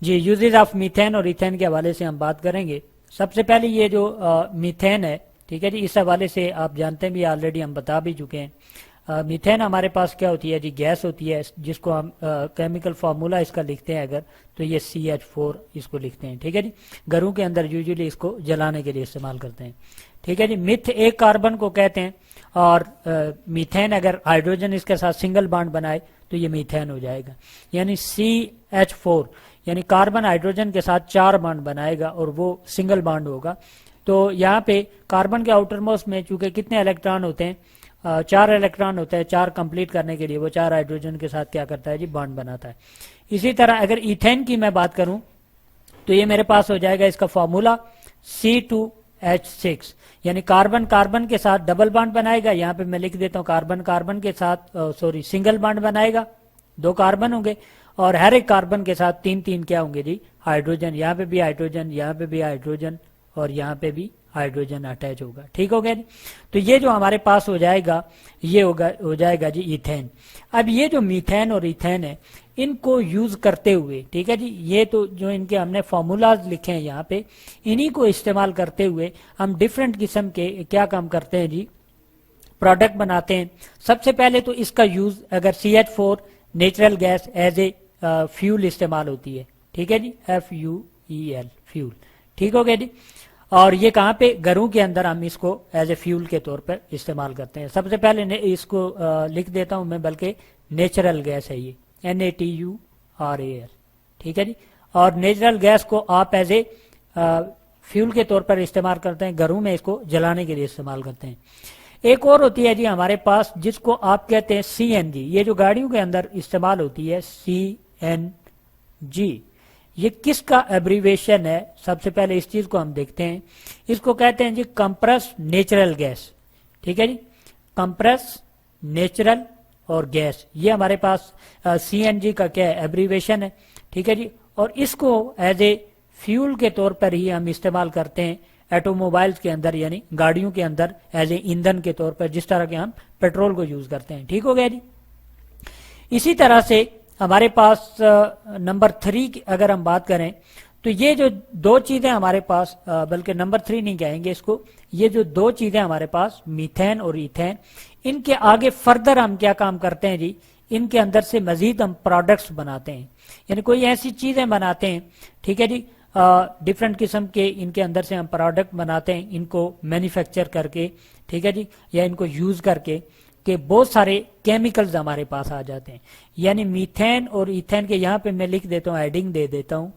Ji, uses of methane और ethane के हवाले से हम बात करेंगे। सबसे पहले ये जो मीथेन है, ठीक है जी, इस हवाले से आप जानते हैं भी, ऑलरेडी हम बता भी चुके हैं। मीथेन हमारे पास क्या होती है जी, गैस होती है, जिसको हम केमिकल फार्मूला इसका लिखते हैं अगर, तो ये CH4 इसको लिखते हैं, ठीक है जी। घरों के अंदर यूजुअली इसको जलाने के लिए इस्तेमाल करते हैं, ठीक है जी। मिथ एक कार्बन को कहते हैं, और मीथेन अगर हाइड्रोजन इसके साथ सिंगल बॉन्ड बनाए तो ये मीथेन हो जाएगा। यानी CH4 यानी कार्बन हाइड्रोजन के साथ 4 बॉन्ड बनाएगा और वो सिंगल बॉन्ड होगा। तो यहाँ पे कार्बन के आउटर मोस्ट में चूंकि कितने इलेक्ट्रॉन होते हैं, 4 इलेक्ट्रॉन होते हैं, 4 कंप्लीट करने के लिए वो 4 हाइड्रोजन के साथ क्या करता है जी, बॉन्ड बनाता है। इसी तरह अगर इथेन की मैं बात करूं तो ये मेरे पास हो जाएगा इसका फॉर्मूला C2H6, यानी कार्बन कार्बन के साथ डबल बॉन्ड बनाएगा। यहाँ पे मैं लिख देता हूँ कार्बन कार्बन के साथ सिंगल बॉन्ड बनाएगा, 2 कार्बन होंगे, और हर एक कार्बन के साथ 3 क्या होंगे जी, हाइड्रोजन। यहाँ पे भी हाइड्रोजन, यहाँ पे भी हाइड्रोजन, और यहाँ पे भी हाइड्रोजन अटैच होगा, ठीक हो गया जी। तो ये जो हमारे पास हो जाएगा, ये हो जाएगा जी इथेन। अब ये जो मीथेन और इथेन है, इनको यूज करते हुए, ठीक है जी, ये तो जो इनके हमने फॉर्मूलाज लिखे हैं यहाँ पे, इन्हीं को इस्तेमाल करते हुए हम डिफरेंट किस्म के क्या काम करते हैं जी, प्रोडक्ट बनाते हैं। सबसे पहले तो इसका यूज अगर CH4 natural gas as a fuel इस्तेमाल होती है, ठीक है जी, FUEL फ्यूल, ठीक हो गया जी। और ये कहाँ पे, घरों के अंदर हम इसको एज ए फ्यूल के तौर पर इस्तेमाल करते हैं। सबसे पहले इसको लिख देता हूं मैं, बल्कि नेचुरल गैस है ये, NATURAL, ठीक है जी। और नेचुरल गैस को आप एज ए फ्यूल के तौर पर इस्तेमाल करते हैं, घरों में इसको जलाने के लिए इस्तेमाल करते हैं। एक और होती है जी हमारे पास, जिसको आप कहते हैं CNG, ये जो गाड़ियों के अंदर इस्तेमाल होती है, CNG, ये किसका एब्रीवेशन है? सबसे पहले इस चीज को हम देखते हैं। इसको कहते हैं जी कंप्रेस नेचुरल गैस, ठीक है जी, कंप्रेस नेचुरल और गैस, ये हमारे पास CNG का क्या है, एब्रीवेशन है, ठीक है जी। और इसको एज ए फ्यूल के तौर पर ही हम इस्तेमाल करते हैं ऑटोमोबाइल्स के अंदर, यानी गाड़ियों के अंदर एज ए ईंधन के तौर पर, जिस तरह के हम पेट्रोल को यूज करते हैं, ठीक हो गया जी। इसी तरह से हमारे पास नंबर 3 की अगर हम बात करें तो ये जो 2 चीजें हमारे पास, बल्कि नंबर 3 नहीं कहेंगे इसको, ये जो 2 चीजें हमारे पास मीथेन और इथेन, इनके आगे फर्दर हम क्या काम करते हैं जी, इनके अंदर से मजीद हम प्रोडक्ट्स बनाते हैं, यानी कोई ऐसी चीजें बनाते हैं, ठीक है जी, डिफरेंट किस्म के इनके अंदर से हम प्रोडक्ट बनाते हैं, इनको मैन्युफैक्चर करके, ठीक है जी, या इनको यूज करके, कि बहुत सारे केमिकल्स हमारे पास आ जाते हैं। यानी मीथेन और इथेन के यहाँ पे मैं लिख देता हूँ, हेडिंग दे देता हूँ,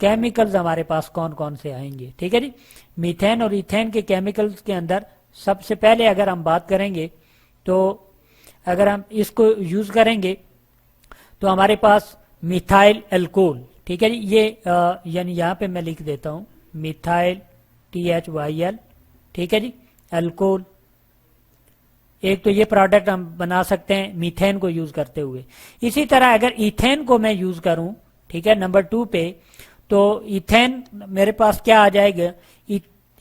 केमिकल्स हमारे पास कौन कौन से आएंगे, ठीक है जी। मीथेन और इथेन के केमिकल्स के अंदर सबसे पहले अगर हम बात करेंगे, तो अगर हम इसको यूज करेंगे तो हमारे पास मिथाइल एल्कोहल, ठीक है जी, ये यानी यहाँ पे मैं लिख देता हूँ मिथाइल THYL, ठीक है जी, एल्कोहल। एक तो ये प्रोडक्ट हम बना सकते हैं मीथेन को यूज करते हुए। इसी तरह अगर इथेन को मैं यूज करूं, ठीक है, नंबर 2 पे, तो इथेन मेरे पास क्या आ जाएगा,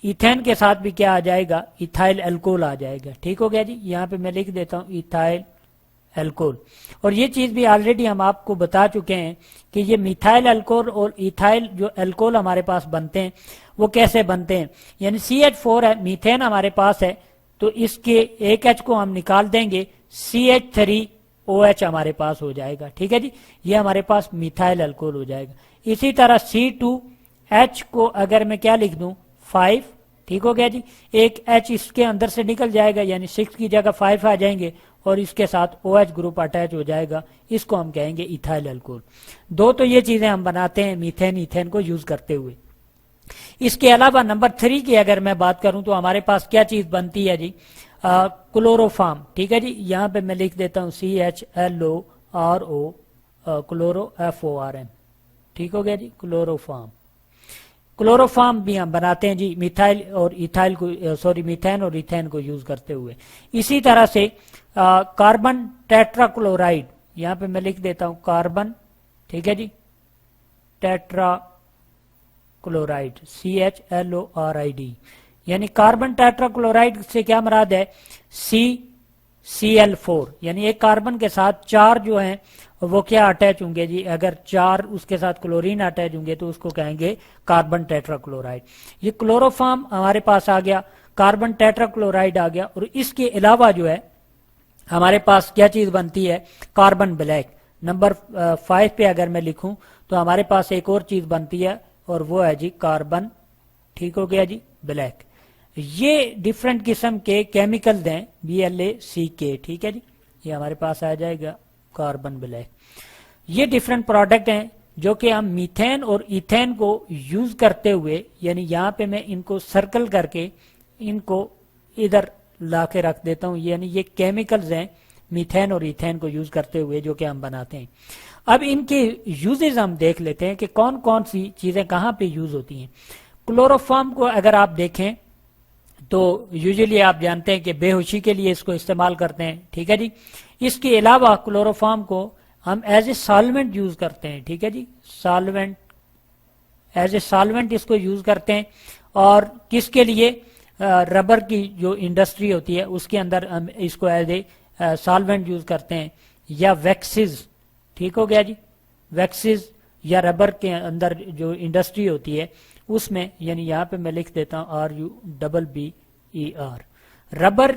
इथेन के साथ भी क्या आ जाएगा, इथाइल एल्कोहल आ जाएगा, ठीक हो गया जी। यहाँ पे मैं लिख देता हूँ इथाइल एल्कोहल। और ये चीज भी ऑलरेडी हम आपको बता चुके हैं कि ये मिथाइल एल्कोहल और इथाइल जो एल्कोहल हमारे पास बनते हैं वो कैसे बनते हैं। यानी CH4 है, मीथेन हमारे पास है, तो इसके एक H को हम निकाल देंगे, CH3OH हमारे पास हो जाएगा, ठीक है जी, ये हमारे पास मिथाइल अल्कोहल हो जाएगा। इसी तरह C2H को अगर मैं क्या लिख दूं, 5, ठीक हो गया जी, एक H इसके अंदर से निकल जाएगा, यानी 6 की जगह 5 आ जाएंगे, और इसके साथ OH ग्रुप अटैच हो जाएगा, इसको हम कहेंगे इथाइल अल्कोहल। 2 तो ये चीजें हम बनाते हैं मीथेन इथेन को यूज करते हुए। इसके अलावा नंबर 3 की अगर मैं बात करूं तो हमारे पास क्या चीज बनती है जी, क्लोरोफॉर्म, ठीक है जी, यहाँ पे मैं लिख देता हूँ CHLORO, क्लोरो FORM, ठीक हो गया जी, क्लोरोफॉर्म। क्लोरोफॉर्म भी हम बनाते हैं जी मिथाइल और इथाइल को, मीथेन और इथेन को यूज करते हुए। इसी तरह से कार्बन टेट्राक्लोराइड, यहाँ पे मैं लिख देता हूँ कार्बन, ठीक है जी, टेट्रा क्लोराइड, CHLORID, यानी कार्बन टेट्राक्लोराइड से क्या मराद है, CCl4, यानी एक कार्बन के साथ 4 जो हैं वो क्या अटैच होंगे जी, अगर 4 उसके साथ क्लोरीन अटैच होंगे तो उसको कहेंगे कार्बन टेट्राक्लोराइड। ये क्लोरोफॉर्म हमारे पास आ गया, कार्बन टेट्राक्लोराइड आ गया। और इसके अलावा जो है हमारे पास क्या चीज बनती है, कार्बन ब्लैक। नंबर 5 पे अगर मैं लिखूं तो हमारे पास एक और चीज बनती है और वो है जी कार्बन, ठीक हो गया जी, ब्लैक। ये डिफरेंट किस्म के केमिकल्स हैं, BLACK, ठीक है जी, ये हमारे पास आ जाएगा कार्बन ब्लैक। ये डिफरेंट प्रोडक्ट हैं जो कि हम मीथेन और इथेन को यूज करते हुए, यानी यहाँ पे मैं इनको सर्कल करके इनको इधर ला के रख देता हूँ, यानी ये केमिकल्स हैं मीथेन और इथेन को यूज करते हुए जो कि हम बनाते हैं। अब इनके यूजेस हम देख लेते हैं कि कौन कौन सी चीजें कहाँ पे यूज होती हैं। क्लोरोफॉर्म को अगर आप देखें तो यूजुअली आप जानते हैं कि बेहोशी के लिए इसको इस्तेमाल करते हैं, ठीक है जी। इसके अलावा क्लोरोफॉर्म को हम एज ए सॉल्वेंट यूज करते हैं, ठीक है जी, सॉल्वेंट, एज ए सॉल्वेंट इसको यूज करते हैं। और किसके लिए, रबर की जो इंडस्ट्री होती है उसके अंदर हम इसको एज ए सॉल्वेंट यूज करते हैं। या वैक्सीज, ठीक हो गया जी, वैक्सीज या रबर के अंदर जो इंडस्ट्री होती है उसमें, यानी यहाँ पे मैं लिख देता हूँ RUBBER, रबर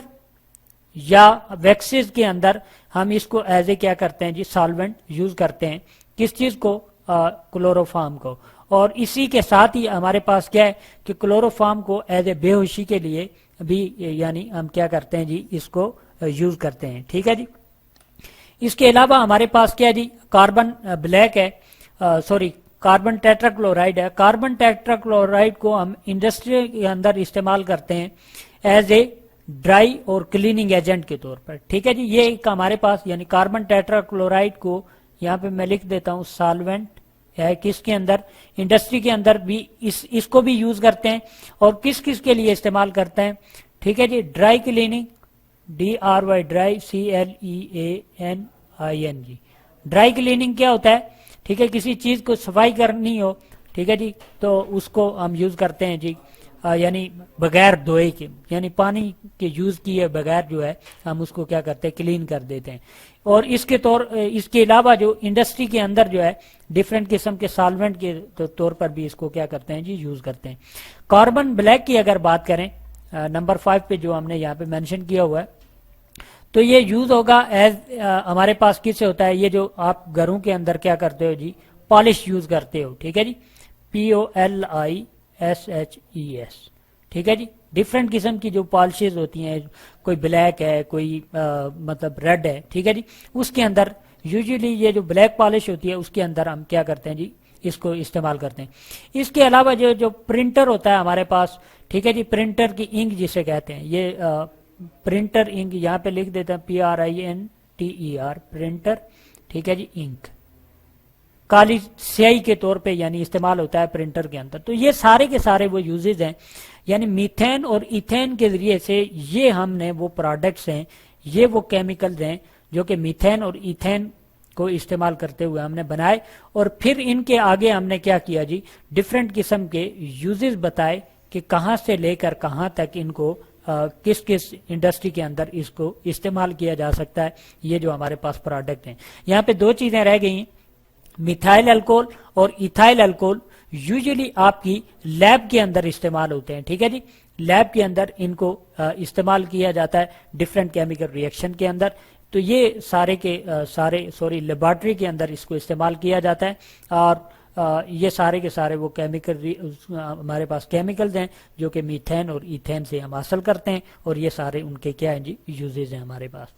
या वैक्सीज के अंदर हम इसको एज ए क्या करते हैं जी, सॉल्वेंट यूज करते हैं। किस चीज को, क्लोरोफॉर्म को। और इसी के साथ ही हमारे पास क्या है कि क्लोरोफॉर्म को एज ए बेहोशी के लिए भी यानी हम क्या करते हैं जी, इसको यूज करते हैं, ठीक है जी। इसके अलावा हमारे पास क्या है जी, कार्बन ब्लैक है, सॉरी कार्बन टेट्राक्लोराइड है। कार्बन टेट्राक्लोराइड को हम इंडस्ट्री के अंदर इस्तेमाल करते हैं एज ए ड्राई और क्लीनिंग एजेंट के तौर पर, ठीक है जी। ये एक हमारे पास, यानी कार्बन टेट्राक्लोराइड को यहाँ पे मैं लिख देता हूँ सॉल्वेंट है, किसके अंदर, इंडस्ट्री के अंदर भी इसको भी यूज करते हैं। और किस किस के लिए इस्तेमाल करते हैं, ठीक है जी, dry cleaning, DRY dry, CLEANING, dry cleaning क्या होता है, ठीक है, किसी चीज को सफाई करनी हो, ठीक है जी, तो उसको हम यूज करते हैं जी, यानी बगैर धोए के, यानी पानी के यूज किए बगैर जो है हम उसको क्या करते हैं, क्लीन कर देते हैं। और इसके अलावा जो इंडस्ट्री के अंदर जो है डिफरेंट किस्म के सॉल्वेंट के तौर पर भी इसको क्या करते हैं जी, यूज करते हैं। कार्बन ब्लैक की अगर बात करें, नंबर 5 पे जो हमने यहाँ पे मेंशन किया हुआ है, तो ये यूज होगा एज हमारे पास किससे होता है, ये जो आप घरों के अंदर क्या करते हो जी, पॉलिश यूज करते हो, ठीक है जी, POLISHES, ठीक है जी। डिफरेंट किस्म की जो पॉलिशेज होती हैं, कोई ब्लैक है, कोई मतलब रेड है, ठीक है जी, उसके अंदर यूजुअली ये जो ब्लैक पॉलिश होती है उसके अंदर हम क्या करते हैं जी, इसको इस्तेमाल करते हैं। इसके अलावा जो प्रिंटर होता है हमारे पास, ठीक है जी, प्रिंटर की इंक जिसे कहते हैं, ये प्रिंटर इंक यहाँ पे लिख देते हैं PRINTER, प्रिंटर, ठीक है जी, इंक, काली स्याही के तौर पे यानी इस्तेमाल होता है प्रिंटर के अंदर। तो ये सारे के सारे वो यूजेज हैं, यानी मीथेन और इथेन के जरिए से ये हमने वो प्रोडक्ट्स हैं, ये वो केमिकल्स हैं जो कि मीथेन और इथेन को इस्तेमाल करते हुए हमने बनाए। और फिर इनके आगे हमने क्या किया जी, डिफरेंट किस्म के यूजेस बताए कि कहाँ से लेकर कहाँ तक इनको किस किस इंडस्ट्री के अंदर इसको इस्तेमाल किया जा सकता है। ये जो हमारे पास प्रोडक्ट हैं, यहाँ पे 2 चीजें रह गई, मिथाइल अल्कोहल और इथाइल अल्कोहल। यूजुअली आपकी लैब के अंदर इस्तेमाल होते हैं, ठीक है जी, लैब के अंदर इनको इस्तेमाल किया जाता है डिफरेंट केमिकल रिएक्शन के अंदर। तो ये सारे के सारे लेबोरेटरी के अंदर इसको इस्तेमाल किया जाता है। और ये सारे के सारे वो केमिकल हमारे पास केमिकल्स हैं जो कि मीथेन और इथेन से हम हासिल करते हैं। और ये सारे उनके क्या हैं जी, यूजेज हैं हमारे पास।